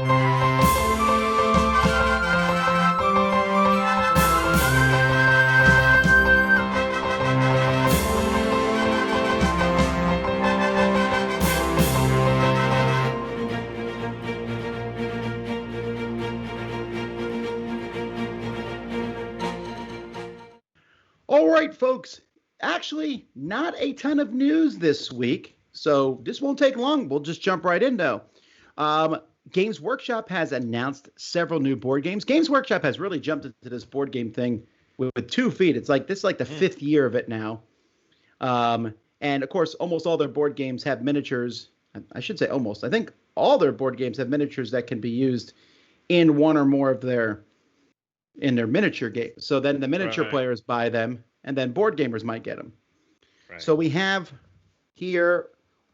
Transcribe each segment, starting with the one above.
All right, folks. Actually, not a ton of news this week, so this won't take long. We'll just jump right in, though. Games Workshop has announced several new board games. Games Workshop has really jumped into this board game thing with 2 feet. It's like this is like the 5th year of it now. And of course, almost all their board games have miniatures. I should say almost. I think all their board games have miniatures that can be used in one or more of their miniature games. So then the miniature players buy them, and then board gamers might get them. Right. So we have here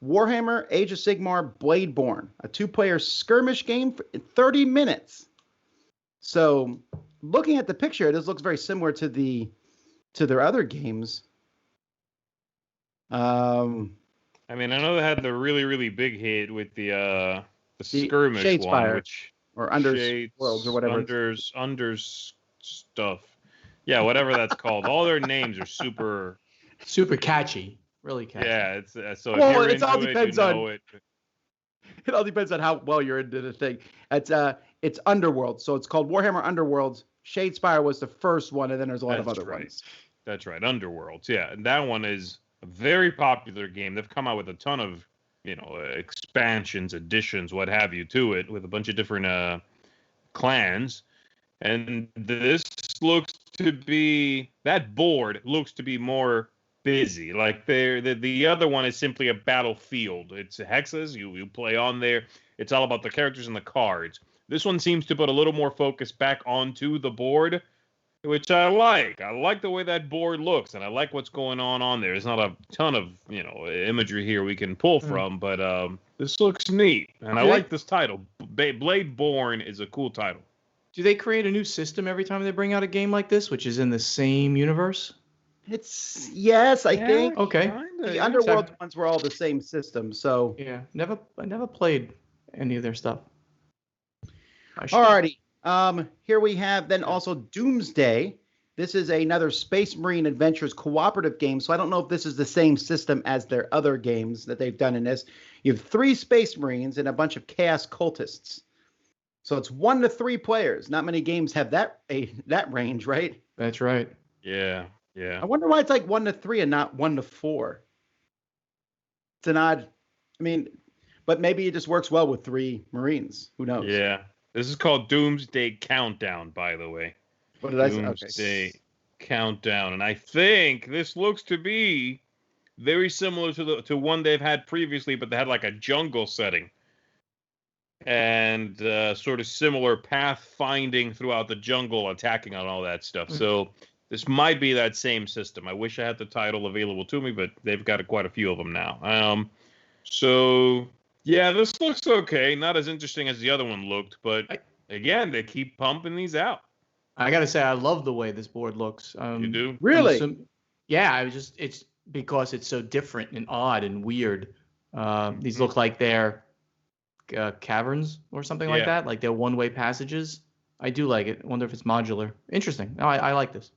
Warhammer Age of Sigmar Bladeborn, a 2-player skirmish game for 30 minutes. So looking at the picture, this looks very similar to their other games. I mean, I know they had the really, really big hit with the skirmish Shadespire, one, which or Unders Worlds or whatever. Unders stuff. Yeah, whatever that's called. All their names are super catchy. Really catchy. Yeah, it's so well, if you're it all into depends it, you on know it. It all depends on how well you're into the thing. It's Underworld, so it's called Warhammer Underworlds. Shadespire was the first one, and then there's a lot of other ones. That's right, Underworlds. Yeah, and that one is a very popular game. They've come out with a ton of, expansions, additions, what have you, to it, with a bunch of different clans. And this looks to be, that board looks to be more busy. Like the other one is simply a battlefield. It's hexes, you play on there. It's all about the characters and the cards. This one seems to put a little more focus back onto the board, which I like. I like the way that board looks, and I like what's going on there. There's not a ton of, imagery here we can pull from, but this looks neat, and I like this title. Bladeborn is a cool title. Do they create a new system every time they bring out a game like this, which is in the same universe? Yes, I think. Okay. The Underworld ones were all the same system, so. Yeah, I never played any of their stuff. Alrighty. Here we have then also Doomsday. This is another Space Marine Adventures cooperative game, so I don't know if this is the same system as their other games that they've done in this. You have 3 Space Marines and a bunch of Chaos Cultists. So it's 1 to 3 players. Not many games have that range, right? That's right. Yeah. I wonder why it's like 1 to 3 and not 1 to 4. It's an odd. But maybe it just works well with 3 Marines. Who knows? Yeah. This is called Doomsday Countdown, by the way. What did I say? Doomsday Countdown, and I think this looks to be very similar to one they've had previously, but they had like a jungle setting. And sort of similar pathfinding throughout the jungle, attacking on all that stuff. So this might be that same system. I wish I had the title available to me, but they've got quite a few of them now. So yeah, this looks okay. Not as interesting as the other one looked, but again, they keep pumping these out. I gotta say, I love the way this board looks. You do? Really? Yeah, it's because it's so different and odd and weird. These look like they're caverns or something like that, like they're one-way passages. I do like it. I wonder if it's modular. Interesting. No, I like this.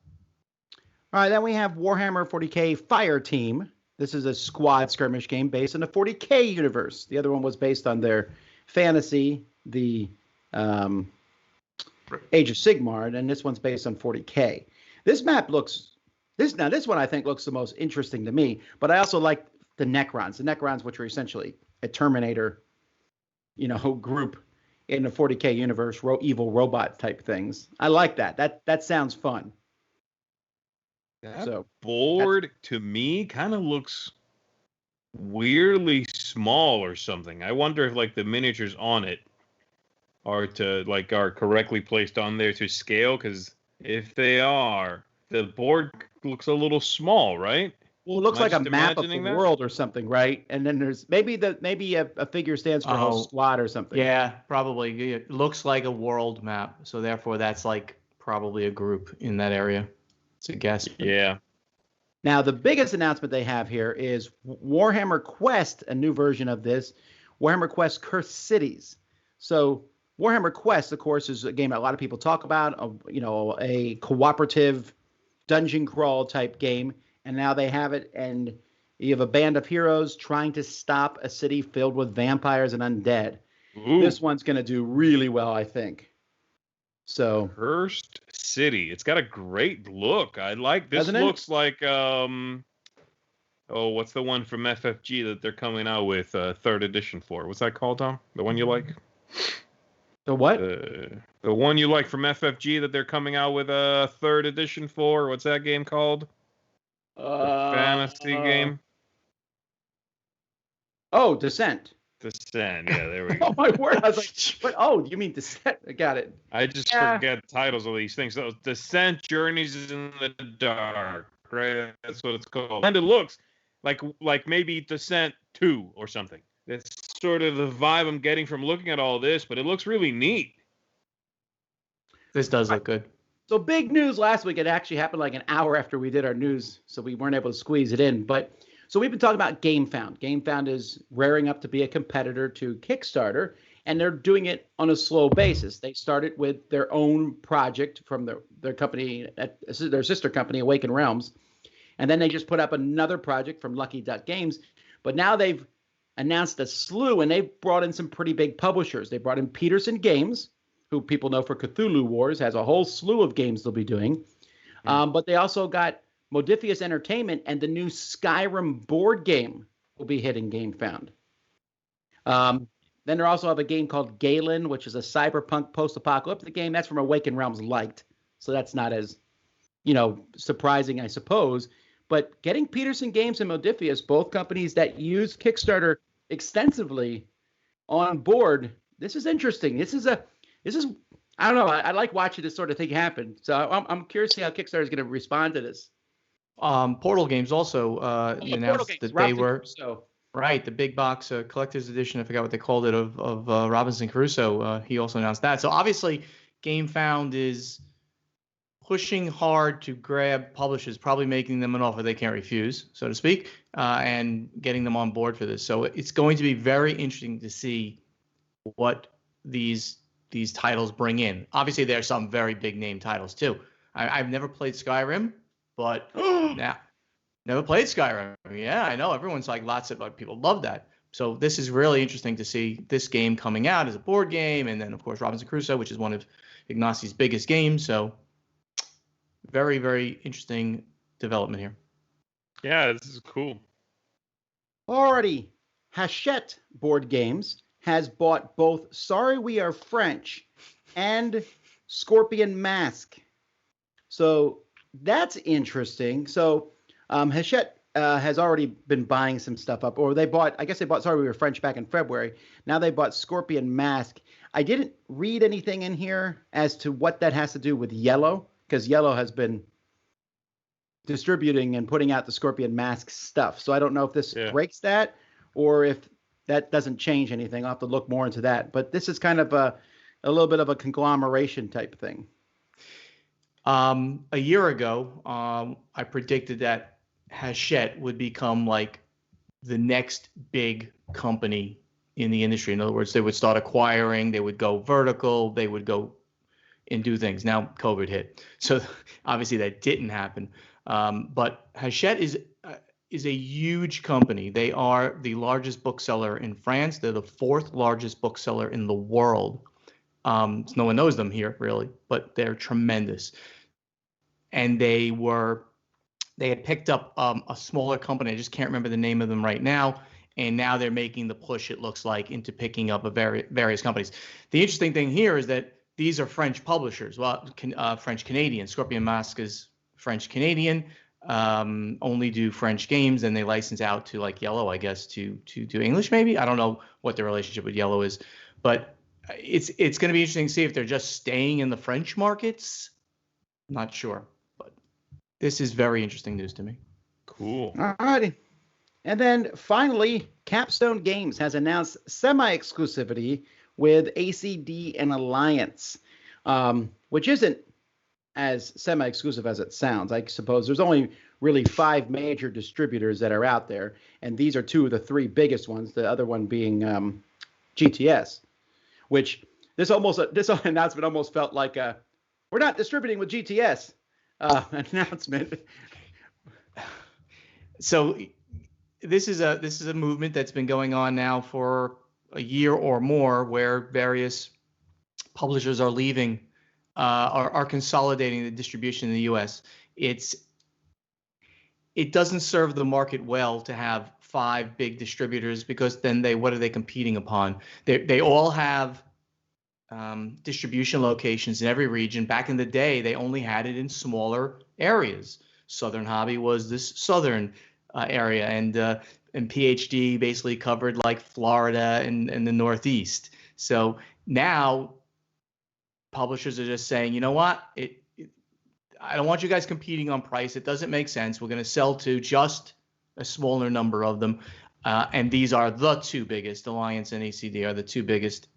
All right, then we have Warhammer 40K Fireteam. This is a squad skirmish game based in the 40K universe. The other one was based on their fantasy, the Age of Sigmar, and this one's based on 40K. This map this one I think looks the most interesting to me, but I also like the Necrons. The Necrons, which are essentially a Terminator, group in the 40K universe, evil robot type things. I like that. That sounds fun. That board to me kind of looks weirdly small or something. I wonder if like the miniatures on it are correctly placed on there to scale, because if they are, the board looks a little small, right? Well, it looks like a map of the world or something, right? And then there's maybe a figure stands for a whole squad or something. Yeah, probably. It looks like a world map, so therefore that's like probably a group in that area. It's a guess. Yeah. Now, the biggest announcement they have here is Warhammer Quest, a new version of this, Warhammer Quest Cursed Cities. So Warhammer Quest, of course, is a game that a lot of people talk about, a cooperative dungeon crawl type game. And now they have it, and you have a band of heroes trying to stop a city filled with vampires and undead. Ooh. This one's going to do really well, I think. So Cursed City. It's got a great look. I like this. Looks like what's the one from FFG that they're coming out with third edition for? What's that called, Tom? The one you like? The what? The one you like from FFG that they're coming out with a third edition for. What's that game called? The fantasy game. Oh, Descent. Descent. Yeah, there we go. Oh my word! I was like, "What? Oh, you mean Descent?" I got it. I just forget titles of these things. So Descent: Journeys in the Dark, right? That's what it's called. And it looks like maybe Descent 2 or something. That's sort of the vibe I'm getting from looking at all this, but it looks really neat. This does look good. So big news last week. It actually happened like an hour after we did our news, so we weren't able to squeeze it in. But so we've been talking about GameFound. GameFound is rearing up to be a competitor to Kickstarter, and they're doing it on a slow basis. They started with their own project from their company, their sister company, Awaken Realms, and then they just put up another project from Lucky Duck Games. But now they've announced a slew, and they've brought in some pretty big publishers. They brought in Peterson Games, who people know for Cthulhu Wars, has a whole slew of games they'll be doing. But they also got Modifius Entertainment, and the new Skyrim board game will be hitting GameFound. Then they also have a game called Galen, which is a cyberpunk post-apocalyptic game. That's from Awaken Realms Light, so that's not as, surprising, I suppose. But getting Peterson Games and Modifius, both companies that use Kickstarter extensively, on board, this is interesting. This is I don't know. I like watching this sort of thing happen. So I'm curious to see how Kickstarter is going to respond to this. Portal Games also announced that they were right. The big box collector's edition. I forgot what they called it of Robinson Crusoe. He also announced that. So obviously, GameFound is pushing hard to grab publishers, probably making them an offer they can't refuse, so to speak, and getting them on board for this. So it's going to be very interesting to see what these titles bring in. Obviously, there are some very big name titles too. I've never played Skyrim, but now never played Skyrim. Yeah, I know everyone's like lots of people love that. So this is really interesting to see this game coming out as a board game, and then of course Robinson Crusoe, which is one of Ignacio's biggest games. So very, very interesting development here. Yeah, this is cool. Alrighty, Hachette Board Games has bought both Sorry We Are French and Scorpion Mask. So that's interesting. So Hachette has already been buying some stuff up, or they bought Sorry We Were French back in February. Now they bought Scorpion Mask. I didn't read anything in here as to what that has to do with Yellow, because Yellow has been distributing and putting out the Scorpion Mask stuff. So I don't know if this breaks that, or if that doesn't change anything. I'll have to look more into that. But this is kind of a little bit of a conglomeration type thing. A year ago, I predicted that Hachette would become like the next big company in the industry. In other words, they would start acquiring, they would go vertical, they would go and do things. Now COVID hit, so obviously that didn't happen. But Hachette is a huge company. They are the largest bookseller in France. They're the fourth largest bookseller in the world. So no one knows them here really, but they're tremendous. And they had picked up a smaller company. I just can't remember the name of them right now. And now they're making the push, it looks like, into picking up various companies. The interesting thing here is that these are French publishers. Well, French Canadian. Scorpion Mask is French Canadian. Only do French games, and they license out to like Yellow, I guess, to do English maybe. I don't know what the relationship with Yellow is, but it's going to be interesting to see if they're just staying in the French markets. I'm not sure, but this is very interesting news to me. Cool. All righty. And then finally, Capstone Games has announced semi-exclusivity with ACD and Alliance, which isn't as semi-exclusive as it sounds. I suppose there's only really 5 major distributors that are out there, and these are 2 of the 3 biggest ones, the other one being GTS, which This announcement almost felt like we're not distributing with GTS announcement. So this is a movement that's been going on now for a year or more, where various publishers are leaving, are consolidating the distribution in the U.S. It doesn't serve the market well to have 5 big distributors, because then what are they competing upon? They all have distribution locations in every region. Back in the day, they only had it in smaller areas. Southern Hobby was this southern area, and PhD basically covered like Florida and the Northeast. So now publishers are just saying, you know what, I don't want you guys competing on price. It doesn't make sense. We're going to sell to just a smaller number of them. And these are the 2 biggest. Alliance and ACD are the 2 biggest.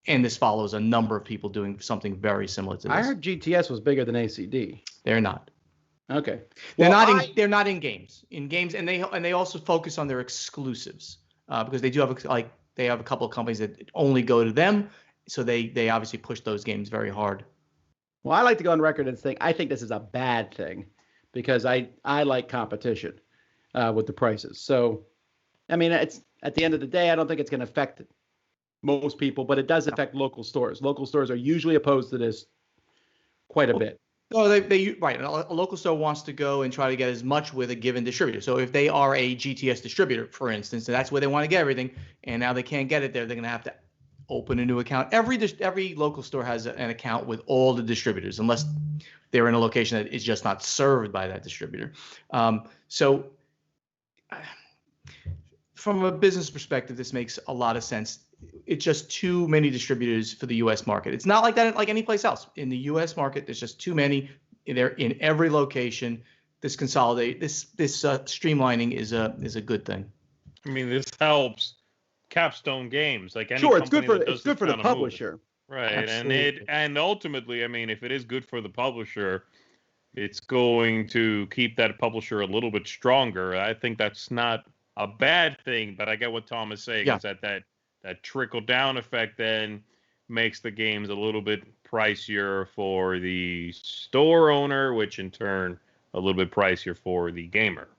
And this follows a number of people doing something very similar to this. I heard GTS was bigger than ACD. They're not. Okay. They're not in games. In games, and they also focus on their exclusives, because they do have they have a couple of companies that only go to them. So they obviously push those games very hard. Well, I like to go on record and think I think this is a bad thing, because I like competition with the prices. So, I mean, it's at the end of the day, I don't think it's going to affect most people, but it does affect local stores. Local stores are usually opposed to this quite a bit. No, they right. A local store wants to go and try to get as much with a given distributor. So if they are a GTS distributor, for instance, and that's where they want to get everything, and now they can't get it there, they're going to have to open a new account. Every local store has an account with all the distributors, unless they're in a location that is just not served by that distributor. So from a business perspective, this makes a lot of sense. It's just too many distributors for the U.S. market. It's not like that like any place else. In the U.S. market, there's just too many. They're in every location. This streamlining is a good thing. I mean, this helps Capstone Games, like any sure, it's good for the publisher, right? Absolutely. And ultimately, I mean, if it is good for the publisher, it's going to keep that publisher a little bit stronger. I think that's not a bad thing, but I get what Tom is saying. Yeah. Is that trickle down effect then makes the games a little bit pricier for the store owner, which in turn a little bit pricier for the gamer.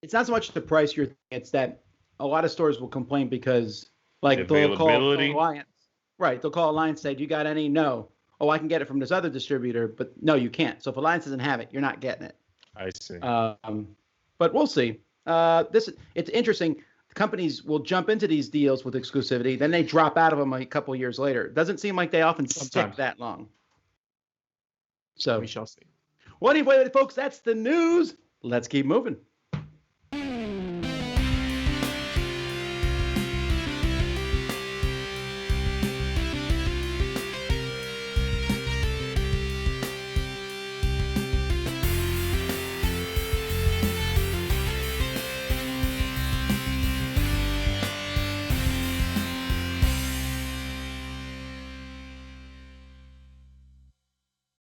It's not so much the price you're thinking, it's that a lot of stores will complain because, like, they'll call Alliance. Right, they'll call Alliance, say, do you got any? No. Oh, I can get it from this other distributor, but no, you can't. So if Alliance doesn't have it, you're not getting it. I see. But we'll see. It's interesting. Companies will jump into these deals with exclusivity, then they drop out of them a couple of years later. It doesn't seem like they often stick that long. So we shall see. Well, anyway, folks, that's the news. Let's keep moving.